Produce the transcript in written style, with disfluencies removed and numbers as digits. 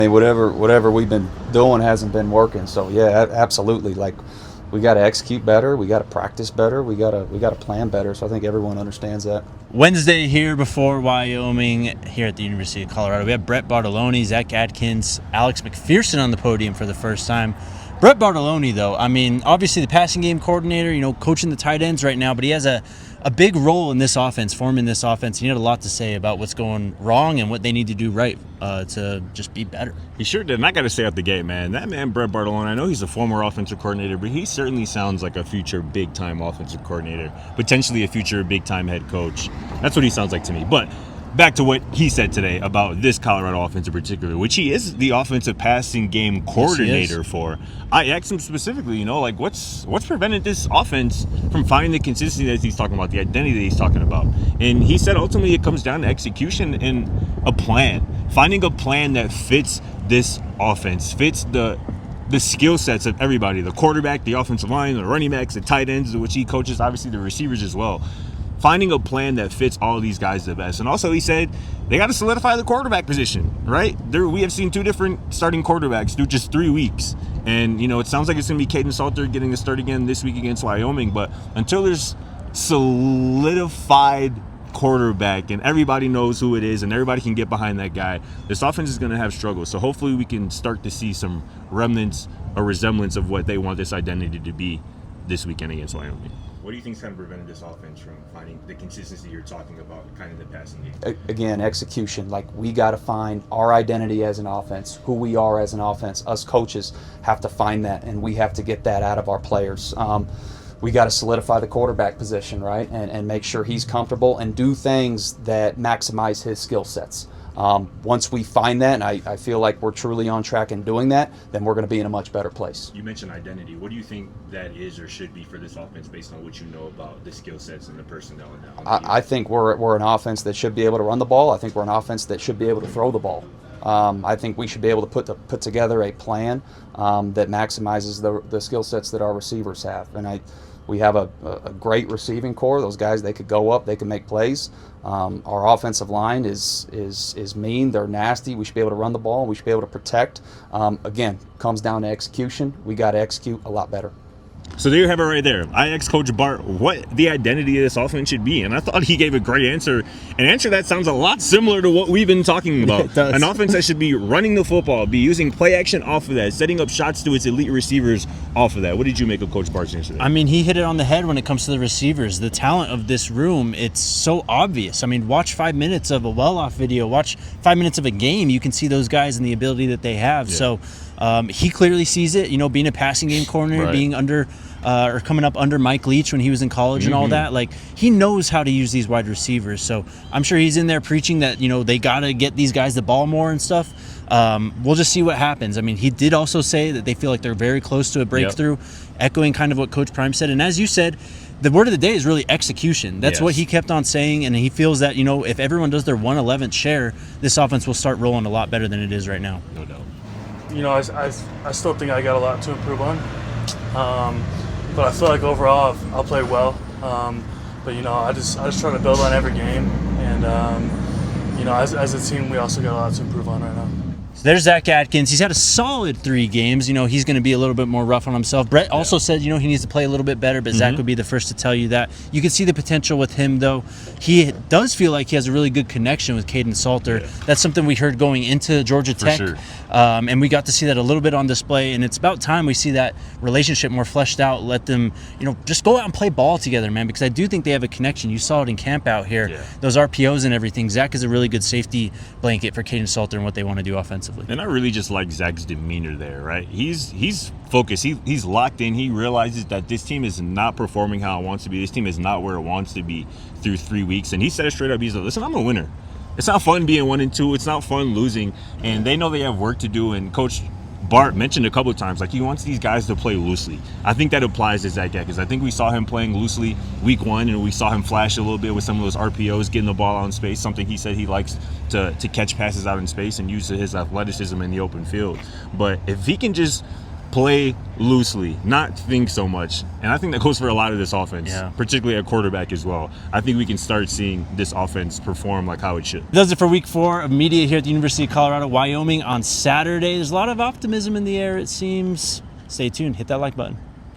mean, whatever we've been doing hasn't been working. So yeah, absolutely. Like, we got to execute better. We got to practice better. We got to plan better. So I think everyone understands that. Wednesday here before Wyoming here at the University of Colorado. We have Brett Bartolone, Zack Atkins, Alex McPherson on the podium for the first time. Brett Bartolone, though, I mean, obviously the passing game coordinator, coaching the tight ends right now, but he has a big role in this offense, forming this offense. He had a lot to say about what's going wrong and what they need to do right to just be better. He sure did. And I got to say at the gate, man, that man, Brett Bartolone, I know he's a former offensive coordinator, but he certainly sounds like a future big-time offensive coordinator, potentially a future big-time head coach. That's what he sounds like to me. But back to what he said today about this Colorado offense in particular, which he is the offensive passing game coordinator for. I asked him specifically, what's prevented this offense from finding the consistency that he's talking about, the identity that he's talking about. And he said ultimately it comes down to execution and a plan. Finding a plan that fits this offense, fits the skill sets of everybody, the quarterback, the offensive line, the running backs, the tight ends, which he coaches, obviously the receivers as well. Finding a plan that fits all of these guys the best. And also he said they got to solidify the quarterback position, right? We have seen two different starting quarterbacks through just 3 weeks. And, it sounds like it's going to be Kaidon Salter getting a start again this week against Wyoming. But until there's solidified quarterback and everybody knows who it is and everybody can get behind that guy, this offense is going to have struggles. So hopefully we can start to see some remnants or resemblance of what they want this identity to be this weekend against Wyoming. What do you think's kind of prevented this offense from finding the consistency you're talking about, kind of the passing game? Again, execution. Like, we got to find our identity as an offense, who we are as an offense. Us coaches have to find that, and we have to get that out of our players. We got to solidify the quarterback position, right, and make sure he's comfortable and do things that maximize his skill sets. Once we find that, and I feel like we're truly on track in doing that, then we're going to be in a much better place. You mentioned identity. What do you think that is or should be for this offense based on what you know about the skill sets and the personnel? I think we're an offense that should be able to run the ball. I think we're an offense that should be able to throw the ball. I think we should be able to put together a plan that maximizes the skill sets that our receivers have. And we have a great receiving core. Those guys, they could go up, they can make plays. Our offensive line is mean. They're nasty. We should be able to run the ball. We should be able to protect. Again, comes down to execution. We got to execute a lot better. So there you have it right there. I asked Coach Bart what the identity of this offense should be, and I thought he gave a great answer. An answer that sounds a lot similar to what we've been talking about. It does. An offense that should be running the football, be using play action off of that, setting up shots to its elite receivers off of that. What did you make of Coach Bart's answer there? I mean, he hit it on the head when it comes to the receivers. The talent of this room, it's so obvious. I mean, watch 5 minutes of a well-off video, watch 5 minutes of a game. You can see those guys and the ability that they have. Yeah. So he clearly sees it, being a passing game coordinator, right, being under or coming up under Mike Leach when he was in college and all that. Like, he knows how to use these wide receivers. So I'm sure he's in there preaching that, they got to get these guys the ball more and stuff. We'll just see what happens. I mean, he did also say that they feel like they're very close to a breakthrough, echoing kind of what Coach Prime said. And as you said, the word of the day is really execution. That's what he kept on saying, and he feels that, if everyone does their 1/11th share, this offense will start rolling a lot better than it is right now. No doubt. I still think I got a lot to improve on. But I feel like overall I'll play well. But I just try to build on every game, and as a team we also got a lot to improve on right now. So there's Zack Atkins. He's had a solid 3 games. He's going to be a little bit more rough on himself. Brett also said, he needs to play a little bit better, but Zach would be the first to tell you that. You can see the potential with him, though. He does feel like he has a really good connection with Kaidon Salter. Yeah. That's something we heard going into Georgia Tech. For sure. And we got to see that a little bit on display, and it's about time we see that relationship more fleshed out. Let them, just go out and play ball together, man, because I do think they have a connection. You saw it in camp out here. Yeah. Those RPOs and everything. Zach is a really good safety blanket for Kaidon Salter and what they want to do offensively. And I really just like Zach's demeanor there, right? He's focused. He's locked in. He realizes that this team is not performing how it wants to be. This team is not where it wants to be through 3 weeks. And he said it straight up. He's like, listen, I'm a winner. It's not fun being 1-2. It's not fun losing. And they know they have work to do. And Coach Bart mentioned a couple of times, he wants these guys to play loosely. I think that applies to Zack Atkins. I think we saw him playing loosely week 1, and we saw him flash a little bit with some of those RPOs, getting the ball out in space, something he said he likes to catch passes out in space and use his athleticism in the open field. But if he can just play loosely, not think so much. And I think that goes for a lot of this offense, particularly at quarterback as well. I think we can start seeing this offense perform like how it should. Does it for week 4 of media here at the University of Colorado, Wyoming on Saturday. There's a lot of optimism in the air, it seems. Stay tuned. Hit that like button.